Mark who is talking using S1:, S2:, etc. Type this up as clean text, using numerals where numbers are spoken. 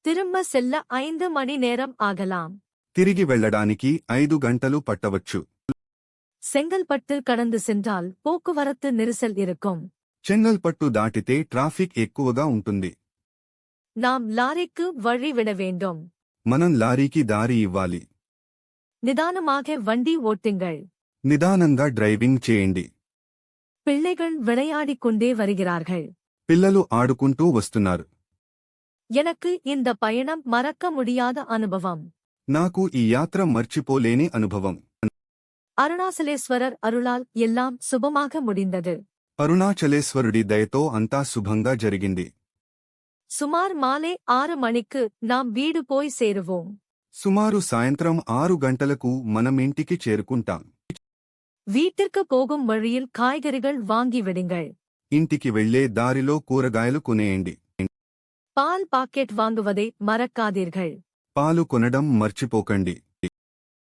S1: திரும்ப செல்ல 5 மணி நேரம் ஆகலாம்.
S2: తిరిగి వెళ్ళడానికి 5 గంటలు పట్టవచ్చు.
S1: செங்கல்பட்டு கடந்து சென்றால் போக்குவரத்து நெரிசல் இருக்கும்.
S2: చెంగల్పట్టు దాటితే ట్రాఫిక్ ఎక్కువగా ఉంటుంది.
S1: நாம் லாரிக்கு வழி விட வேண்டும்.
S2: మనం లారీకి దారి ఇవ్వాలి.
S1: நிதானமாக வண்டி ஓட்டுங்கள்.
S2: నిదానంగా డ్రైవింగ్ చేయండి.
S1: பிள்ளைகள் விளையாடிக் கொண்டே வருகிறார்கள்.
S2: పిల్లలు ఆడుకుంటూ వస్తున్నారు.
S1: எனக்கு இந்த பயணம் மறக்க முடியாத அனுபவம்.
S2: నాకు ఈ యాత్ర మర్చిపోలేని అనుభవం.
S1: அருணாசலேஸ்வரர் அருளால் எல்லாம் சுபமாக முடிந்தது.
S2: అరుణాచలేశ్వరుడి దయతో అంతా శుభంగా జరిగింది.
S1: சுமார் மாலை 6 மணிக்கு நாம் வீடு போய் சேருவோம்.
S2: సుమారు సాయంత్రం 6 గంటలకు మనం ఇంటికి చేరుకుంటాం.
S1: வீட்டிற்கு போகும் வழியில் காய்கறிகள் வாங்கி விடுங்கள்.
S2: ఇంటికి వెళ్లే దారిలో కూరగాయలు కొనేయండి.
S1: பால் பாக்கெட் வாங்குவதை மறக்காதீர்கள்.
S2: పాలు కొనడం మర్చిపోకండి.